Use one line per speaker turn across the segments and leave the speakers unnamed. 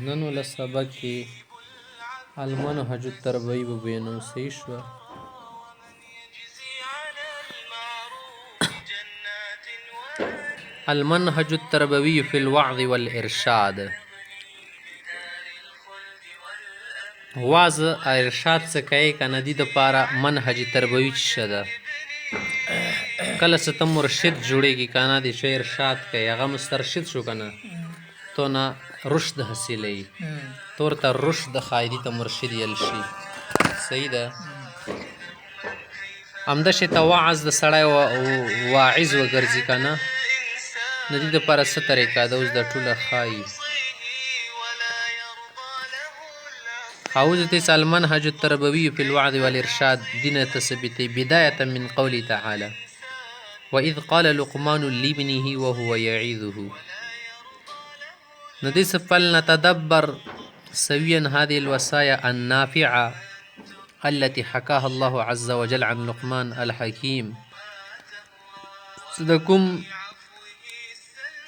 نن ول سبق کې المنهج التربوي وبینو. صحیح شو. المنهج التربوي في الوعظ والإرشاد. وعظ ارشاد څه کوي کنه دي د پاره منهج تربوي څه ده. کله چې ته مرشد جوړیږي کنه د شی ارشاد کوي هغه مسترشد شو کنه تو نه رشد حاصلې تور ته رشد خایدی ته مرشد یل شي. صحیح ده. همدا شی ته واعظ د سړی واعظ وګرځي کنه د دې لپاره څه طریقه ده اوس د ټوله ښایي. حوزة المنهج التربوي في الوعظ والإرشاد دين تثبت بداية من قوله تعالى وإذ قال لقمان لابنه وهو يعظه. نديس فلنتدبر سويا هذه الوصايا النافعة التي حكاها الله عز وجل عن لقمان الحكيم. صدقكم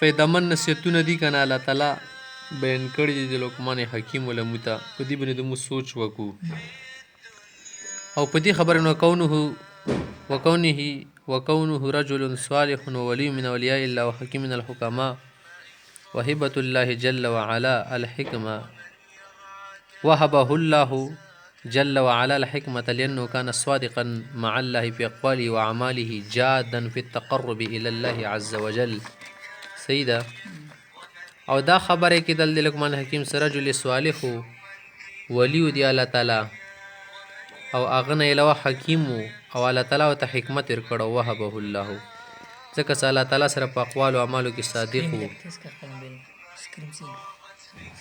فیدمن نصیحتونه دي کنه الله تعالی بیان کړي دي د لقمان حکیم علماء ته. په دې باندې موږ سوچ وکړو او په دې خبره نو وكونه رجل صالح وولي من اولياء الله وحكيم من الحكماء وهبة الله جل وعلا الحكمة وهبه الله جل وعلا الحكمة لأنه كان صادقا مع الله في أقواله وأعماله جادا في التقرب إلى الله عز وجل. سيدة او دا خبره کې دل لقمان حکیم سره رجل صالح ولی دی الله تعالی او هغه نه علاوه حکیم او الله تعالی ته حکمت ورکړو وهبه الله ځکه چې الله تعالی سره په اقوال او اعمالو کې صادق وو.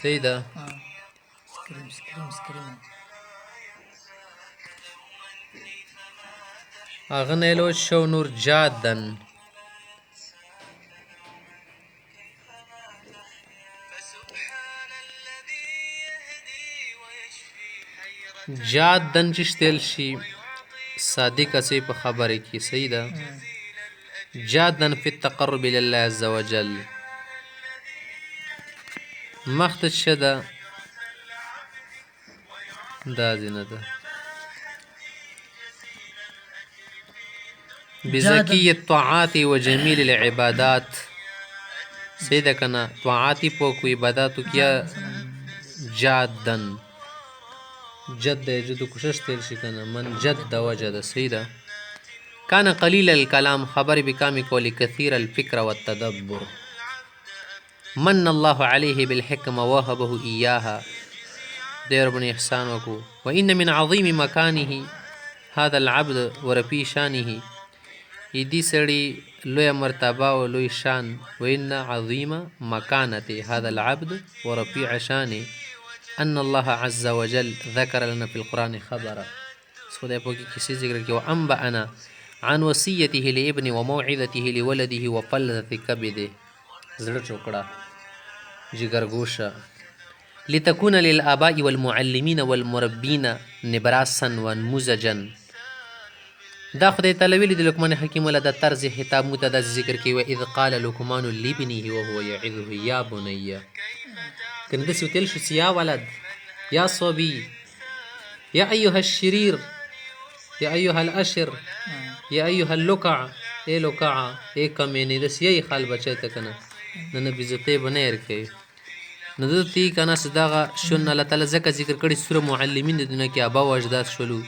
صحیح ده. هغه نه علاوه شو نور جادن جادن چې شتل شي صادق اسی په خبره کې. صحیح ده. جادن فی التقرب الى الله عز وجل مخت شده دا زینه ده بزکی الطاعات وجمیل العبادات. صحیح ده کنه طاعاتی پوکو عباداتو کیا جادن جد جد کوشش تیل شي کنه من جد وجد. صحیح ده. كان قليل الكلام خبر بكام قول كثير الفكر والتدبر من الله عليه بالحكمة وهبه إياها دير بن إحسان وكو وإن من عظيم مكانه هذا العبد ورفي شانه يدي سري لوي مرتبة ولوي شان وإن عظيم مكانة هذا العبد ورفيع شانه أن الله عز وجل ذكر لنا في القرآن خبرا سخدای پوکی کسی ذکر کی وأنبأنا عن وصيته لابن وموعظته لولده وفلذة كبده زړه چوکړه جگرگوشا لتكون للآباء والمعلمين والمربين نبراسا ونموذجا. دا خدای تعالی ویلی د لقمان حکیم ول د طرز خطاب متد ذکر کی وإذ قال لقمان لابنه وهو يعظه يا بني کنه د سوتل شو يا ولد يا صبي يا أيها الشرير يا أيها الأشر يا أيها اللقع اے لقع اے کمینه دس یی خال بچی ته کنه نه بیزته بنیر کوي نه دتی کنه صداغه شن الله تعالی زکه ذکر کړي سوره معلمین د دنیا کې ابا او اجداد شلو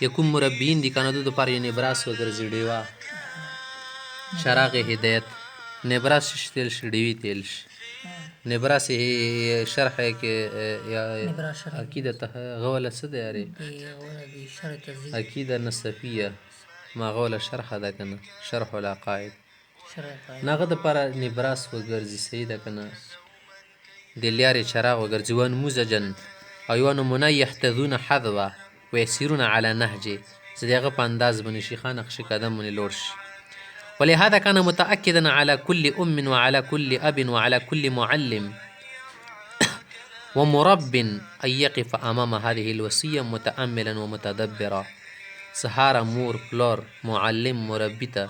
یکم مربین دي کنه د پاره نبراس وګرځي ډیوا شراغ هدایت نبراس شتل شډیوی تلش نبراس شرح کې یا عقیده غوله څه دی یاري عقیده نصفیه ما غوله شرح ده کنه شرح العقائد ناغه د پر نبراس وګرځي. صحیح ده کنه د لیاري چراغ وګرځي وان موزجن ایوان من يحتذون حذوه ويسيرون على نهجه صدیغه په انداز باندې شیخان نقش قدم باندې لورش. ولهذا كان متأكدا على كل أم وعلى كل أب وعلى كل معلم ومرب أن يقف أمام هذه الوصية متأملا ومتدبرا. سهارا مور پلور معلم مربی ته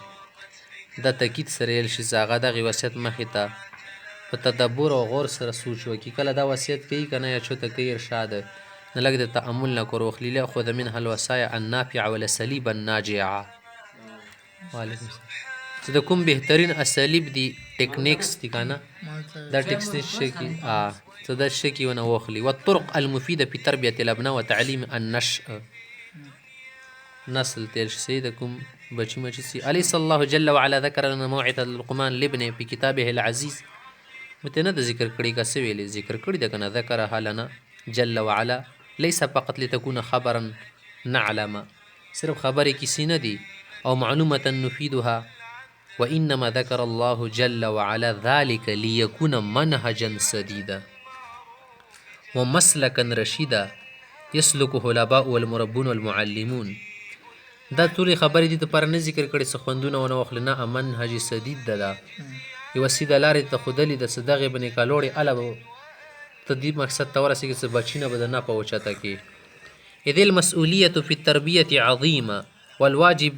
دا تاکید سره یل شي چې هغه دغې وصیت مخې ته په تدبر او غور سره سوچ وکړي کله دا وصیت کوي که نه یا چوته کوي ارشاد نه لږ د تأمل نه کور واخلي لیأخذ منها الوصایا النافعه والاسالیب الناجعه. وعلیکم السلام. چې د کوم بهترین اسالیب دي ټیکنیکس دي که نه دا ټیکنیکس شي څه دا شي کې ونه واخلي. والطرق المفیده فی تربیة الابناء وتعلیم النشء نسل تیر شي د کوم بچی مچی سي. أليس الله جل وعلا ذكر لنا موعظة لقمان لابنه في كتابه العزيز. مته نه د ذکر کړي که څه ویلې ذکر کړي ده که نه ذکرها لنا جل وعلا ليس فقط لتكون خبرا نعلم صرف خبرې کیسې نه دي او معلومة نفيدها وإنما ذكر الله جل وعلا ذلك ليكون منهجا سديدا ومسلكا رشيدا يسلكه الآباء والمربون والمعلمون. دا ټولې خبرې دي دپاره نه ذکر کړي څه خوندونه ونه واخلي نه منهج سدید ده دا یوه سیده لارې ته ښودلې ده څه دغې به نکالوړې هله به ته دې مقصد ته ورسېږي څه بچي نه به د نه په اوچته کې. إذ المسؤولية في التربية عظيمة والواجب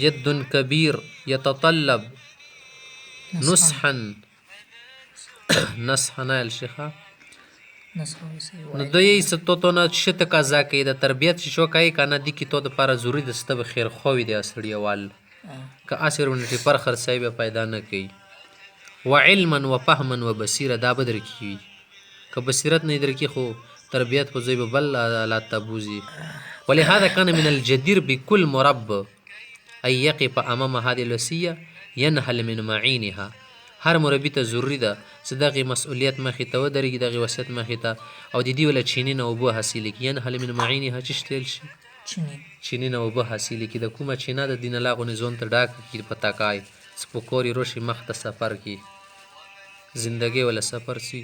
جد كبير يتطلب نصحا نه الشيخه نو دوی ستو تو نه څه تقاضا کوي د تربیت چې شو کوي که نه دي کې تو دپاره ضروري ده چې ته به خیرخواوي دی سړیوال که هسې ورنه ټیپر خرڅوي بیا پیدا نه کوي. وعلما وفهما وبصیره دا به در کي که بصیرت نه در کي خو تربیت خو ځای به بل حالات ته بوځي. ولهذا كان من الجدير بكل مربى أن يقف أمام هذه الوصية ينهل من معينها. هر مربي ته ضروري ده چې دغې مسؤلیت مخې ته ودرېږي دغې وصیت مخې ته او د دې وله چینې نه اوبه حاصلې کړي. ينهل من معینها چې شتیل شي چینې نه اوبه حاصلې کړي د کومه چینه د دینه لاغونې ځون ته ډاک کړي په تاکای سپکوري روشي مخ ته سفر کړي زندګۍ وله سفر سي.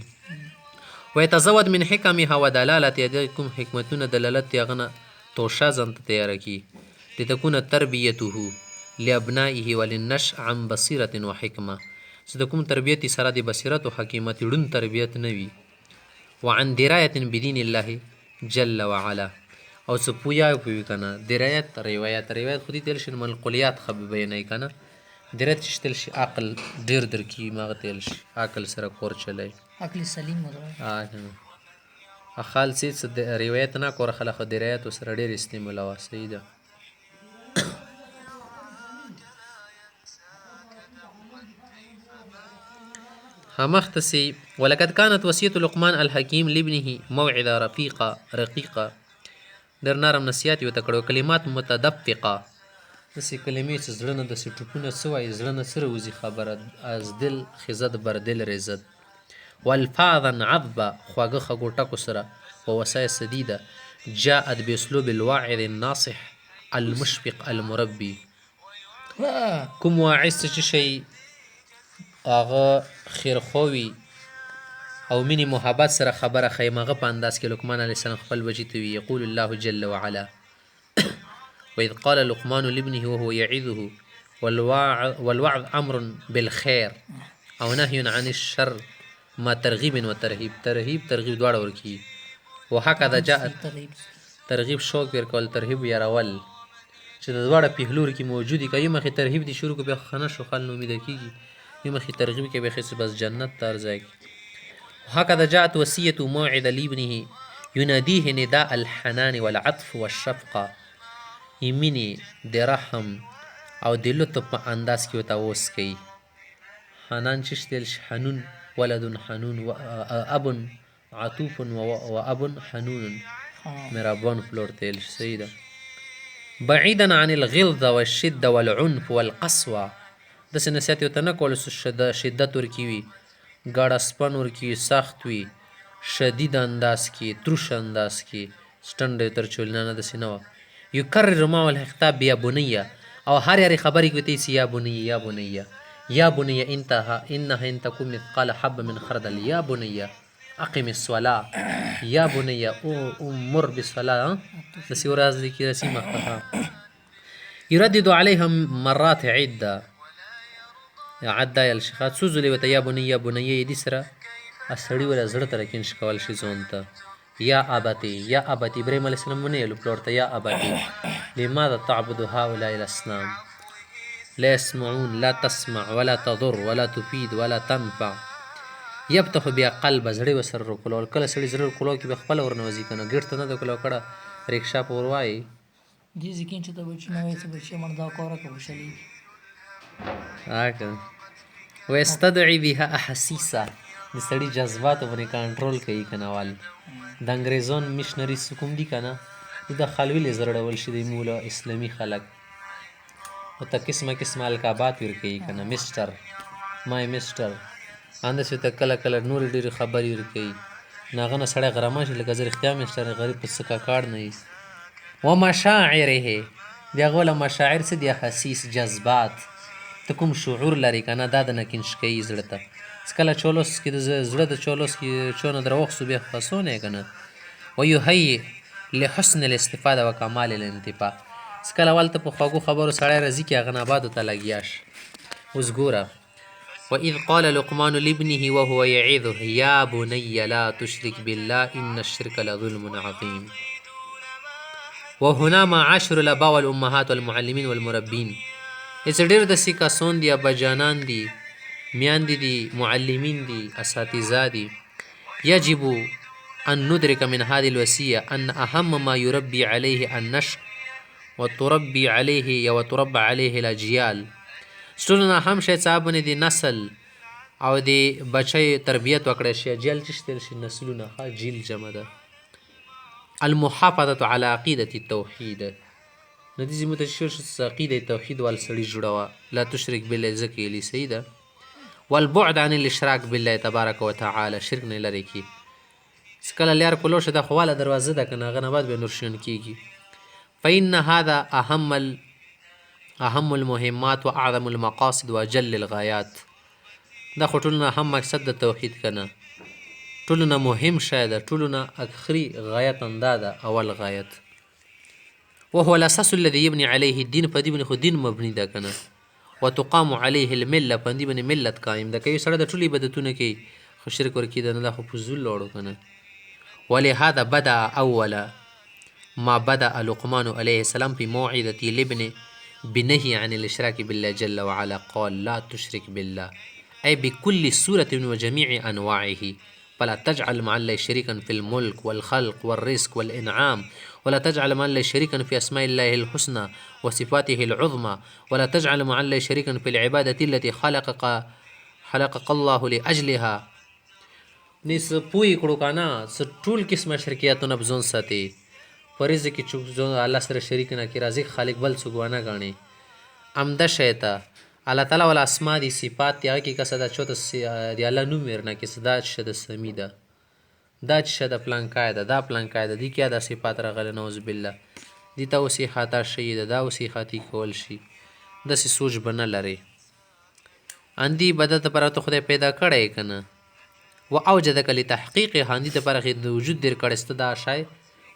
ويتزود من حکمها ودلالتها دغې کوم حکمتونه دلالت د هغه نه توشه ځان ته تیاره کړي. لتكون تربیته لابنائه وللنشء عن بصیرة وحکمه چې د کوم تربیت سره د بصیرت او حکیمت ړوند تربیت نه وي. وعن درایة بدین الله جل وعلا او څه پویا وي که نه درایت روایت خو دې تیل شي منقولیات ښه به بیانوي که نه درایت چې تیل شي عقل ډېر در کي ماغه تیل شي عقل سره کور چلی
عقل سلیم
خال څه روایت نه کور خلک درایت سره ډېر استعمالوه صحیح ده. مختصي ولقد كانت وصية لقمان الحكيم لابنه موعظة رقيقة در نرم نصیحت ورته کړو کلمات متدفقه داسې کلمې چې زړه نه داسې ټوپونه څه وایي زړه نه څه راوځي خبره از دل خزد بر دل رزد. والفاظا عذبه خواږه خږو ټکو سره ووصايا سديده جاءت باسلوب الواعظ الناصح المشفق المربي. کوم واعظ چې شي هغه خیرخواوي او مینې محبت سره خبره ښیم هغه په انداز کې لقمان علیه السلام خپل بچي ته وي. یقول الله جل وعلا وإذ قال لقمان لابنه وهو يعظه والوعظ أمر بالخير أو نهي عن الشر ما ترغيب وترهيب ترغيب دواړه ورکي. وهكذا جاءت ترغيب شوق ورکول ترهيب یارول چې د دواړه پهلو کې موجودي که یو مخې ترهیب دي شروع کو بیا خنه شو خل نو امیده کېږي یو مخې ترغیب کې بیا خېڅ بس جنت ته ارځي. وهكذا جاءت وصية موعظة لابنه يناديه نداء الحنان والعطف والشفقة يميني د رحم او د لطف په انداز کې ورته اوس کوي. حنان چې شتل حنون ولد حنون وأب عطوف وأب حنون مهربان فلور تیل صحیح ده. بعيدا عن الغلظة والشدة والعنف والقسوة داسې نصیحت ورته نه کول شدت ورکي وي ګاډه سپن ورکي سخت وي شدید انداز کې تروش انداز کې سټنډ تر چولنا نه داسې نه وه. يكرر معه الخطاب يا بني او هر یارې خبرې کې ورته یا بني یا بني یا بني انها ان تكن مثقال حبة من خردل یا بني أقم الصلاة يا بني أمر بالصلاة داسې ورځ دی کې داسې مخه يردد عليها مرات عدة يا الشيخات څو ځلې ورته یا بني دې سره سړي ولا زړه ته راکینش کول شي ځون ته یا ابتي ابراهيم عليه السلام ونیلو پلور ته یا ابتي لماذا تعبد هؤلاء الأصنام لا يسمعون لا تسمع ولا تضر ولا تفيد ولا تنفع یفتح بیا قلب زړه ورسره روکلول کله سړي زړه روکلو کې به خپله ورنوځي که نه ګېټ ته نه ده کلو کړه رکشا په وروايي
دې ځکه چې ته بچي نه وایې څه بچي من دا کوره که وشلېږي
ويستدعي بها احاسیسه د سړي جذباتو باندې کنټرول کوي که نه وال د انګریزان میشنریز کوم دي که نه د خلوي زړه ډول شي د مولا اسلامي خلک ورته قسمه قسمه القابات ورکوي که نه مسټر مای مسټر همداسې ته کله کله نورې ډېرې خبرې ورکوي نو هغه نه سړی غرمه شي لکه زه رښتیا مسټر غریب په څه کاکاړ نه وي ومشاعره د هغه له مشاعر څه دي احاسیس جذبات ته کوم شعور لري که نه دا د نکنش کوي زړه ته کله چولوس کې د زړه د چولوس کې چونه در وخصو بیا خلاصون یې که نه ویهیئ لحسن الاستفاده و کمال الانتفاع کله ولته په خوږو خبرو سړی راځي کې هغه نبادو ته لګیا شي اوس ګوره وإذ قال لقمان لابنه وهو يعظه يا بني لا تشرك بالله إن الشرك لظلم عظيم وهنا معاشر الآباء والأمهات والمعلمين والمربين اس ډېر داسې کسان دي اباجانان دي میاندې دي معلمین دي اساتذه دي يجب أن ندرك من هذه الوصية أن أهم ما يربي عليه النشء وتربي عليه الأجيال ټولو نه هم شی څه باندې د نسل او د بچی تربیت وکړی شي اجیال چې شتېر شي نسلونه ښه جیل جمع ده المحافظة على عقیدة التوحید نو دې زموږ ته شور عقیده توحید وال سړي جوړوه لا تشرک بالله ځکه یې صحیح ده والبعد عن الاشراک بالله تبارک وتعالى شرک نه لرې کړي کله لار کولو شه دا خو واله دروازه ده که نه هغه نه بعد بیا نور شیان کېږي فإن هذا أهم المهمات وأعظم المقاصد وأجل الغايات دا خو ټولو نه هم مقصد د توحید که نه ټولو نه مهم شی ده ټولو نه اخري غایت همدا ده اول غایت وهو الأساس الذي يبني عليه الدين په دې باندې خو دین مبني ده که نه وتقام عليه المله په دې باندې ملت قایم ده که یو سړی د ټولو عبادتونه کوي خو شرک ورکېده نه دا خو په زول لاړو که نه ولهذا بدأ أول ما بدأ لقمان عليه السلام في موعظة لابنه بنهي عن الإشراك بالله جل وعلا قال لا تشرك بالله أي بكل سورة وجميع أنواعه فلا تجعل مع الله شريكا في الملك والخلق والرزق والإنعام ولا تجعل مع الله شريكا في أسماء الله الحسنى وصفاته العظمى ولا تجعل مع الله شريكا في العبادة التي خلقك الله لأجلها نیس پوی کړو که نه څه ټول قسمه شرکیاتونه به ځان ساتي په رزق کې څوک الله سره شریک نه کړي رازق خالق بل څوک ونه ګڼي همده شی ته الله تعالی والا اسما دي صفات دي هغه کې که څه ده چوته د الله نوم ورنه کې څه دا شه د سمی ده دا چې شه د پلانکای ده دا پلانکای ده دې کې دا صفات راغلی نعوذ بالله دې ته اوس یې خطا شوي ده دا اوس یې خطي کول شي داسې سوچ به نه لرې اندي به ده دپاره ته خدای پیدا کړی که نه و اوجدک لتحقیق هاندي دپاره خې د وجود دیر کړی سته دا شی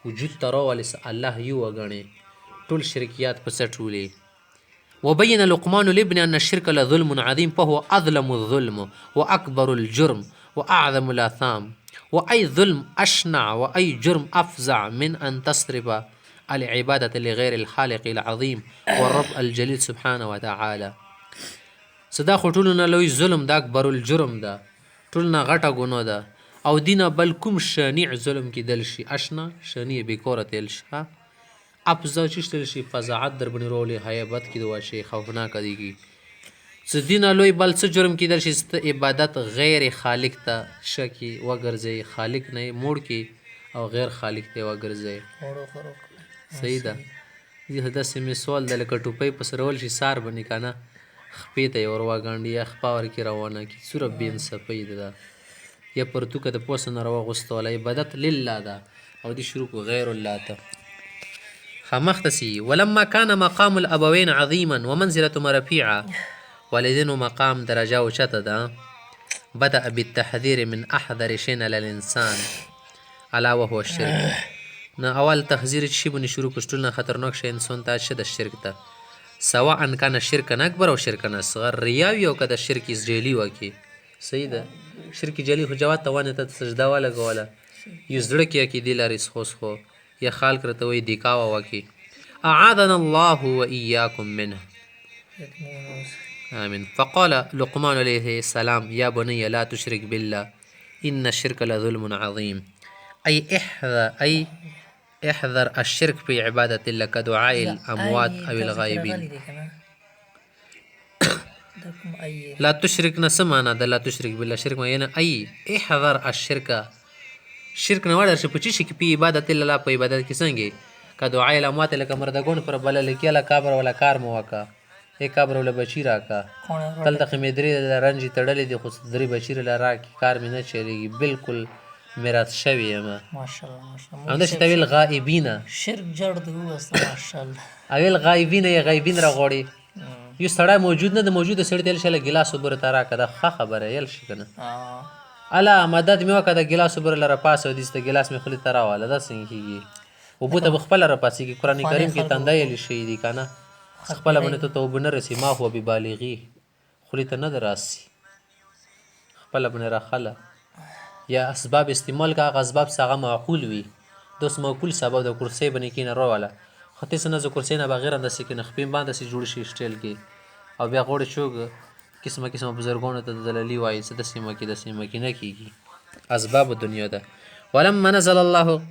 وجود ته راولې الله یو وګڼې ټول شرکیات په څه ټولې وبين لقمان لابن أن الشرك لظلم عظيم فهو أظلم الظلم وأكبر الجرم وأعظم الآثام وأي ظلم أشنع وأي جرم أفزع من أن تصرف العبادة لغير الخالق العظيم والرب الجليل سبحانه وتعالى صدا خو ټولو نه لوی ظلم دا اکبر الجرم ده ټولو نه غټه ګناه ده او دینه بل کوم شنیع ظلم کېدل شي اشنا شنیع بېکوره تیل شي افزا چیشتل شي فضاعت در باندې راولي هیبت کې دوا شي خوفناکه دیږي څه دینه لوی بل څه جرم کېدل شي ست عبادت غیر خالق ته شکي وګرځي خالق نه موړ کې او غیر خالق ته وګرځي صحیح ده داسې مې سوال ده لکه ټوپۍ پسې رول شي سار باندې که نه خپې ته یې ور واګنډي یا خپه ورکې روانه کړي څوره بې انصافۍ ده یا پرتوکه د پوسه نه راواغوستوله عبادت لله ده او دې شروع کړو غیر الله ته خمختسي ولما كان مقام الأبوين عظيما ومنزلة رفيعة والدين مقام درجة اوچته ده بدأ بالتحذير من أحذر شيء للإنسان ألا وهو الشرك نه اول تحذير شي باندې شروع کړو ټول نه خطرناک شي انسان ته شد الشرك ته سواء كان شركا أكبر أو شركا أصغر رياوي أو كذا شرك جلي وكي صحیح ده شرک جلی خو جواد ته وانه ته سجده ولګوله یو زړه کې عقیدې لري خو یا خالق راته وایي دیکاوه وکړي اعاذنا الله واياكم منه آمين. فقال لقمان عليه السلام يا بني لا تشرك بالله إن الشرك لظلم عظيم. أي احذر الشرك في عبادة الله كدعاء الأموات أو الغائبين. لا تشرك نه څه معنا ده؟ لا تشرک بالله شرک معنا أي احذر الشرك شرک نه وړه چې په چی کې په عبادت الله په عبادت کې څنګه کدعاء الأموات لکه مردګون پر بلل کې له قبر ولا کار مو وکا ای قبر ولا بچی راکا تل تخ مې درې رنجي تړلې دي خو درې بچی لا راکي کار مې نه چلیږي بالکل میراث شوی یم
ماشاءالله ماشاءالله
همدا چې طویل غائبین
شرک جړ دی وسته ماشاءالله
اویل غائبین یا غایبین را غوړي یو سړی موجود نه د موجوده سړی تل شله ګلاس وبره ترا کده ښه خبره یل شي کنه الا مدد مې وکړه د ګلاس وبره لره پاسه دي ست ګلاس مې خلی ترا واله دا څنګه کیږي او بوته بخپل را پاسې کی قران کریم کې تندایل شي دي کنه خپل باندې ته توبه نه رسی ما هو ببالغی خلی ته نه دراسي خپل باندې راخله یا اسباب استعمال کا اسباب څنګه معقول وي دوس معقول سبب د کرسی باندې کینه راواله خطي سنه ز کرسی نه بغیر اند سکه خپین باندې سي جوړ شي سټایل کې او بیا غوړ شو قسمه قسمه بزرګونو ته دلالي وایي څه د سیمه کې نه کیږي اسباب دنیا ده. ولما نزل الله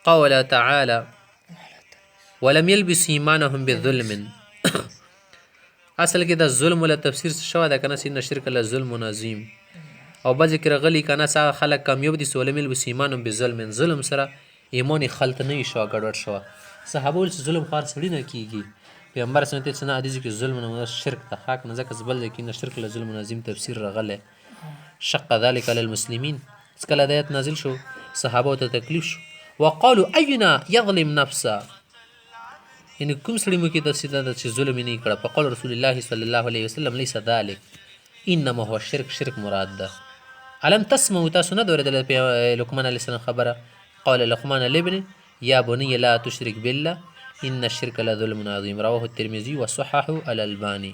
قول تعالى ولم يلبس ایمانهم بالظلم اصل کې د ظلم له تفسیر شوه د کنه سین شرک له ظلم عظیم او بعض کې رغلی کنه سا خلک کامیاب دي ولم يلبس ایمانهم بالظلم ظلم سره ایمان خلط نه شو ګډوډ شو صحابه ول ظلم خار سړی نه کیږي پیغمبر سنت سنه حدیث کې ظلم نه شرک ته حق نه ځکه زبل کې نه شرک له ظلم عظیم تفسیر رغله شق ذلك للمسلمين اسکل آیات نازل شو صحابه ته تکلیف شو وقالوا اينا يظلم نفسه ان کوم سړی مو کې تفسیر ده چې ظلم نه کړه فقال رسول الله صلی الله علیه وسلم ليس ذلك انما هو شرک مراد ده. الم تسمعوا تاسو نه دوردل لقمان علیه السلام خبره قال لقمان لابنه يا بني لا تشرك بالله إن الشرك لظلم عظيم رواه الترمذي وصححه الألباني.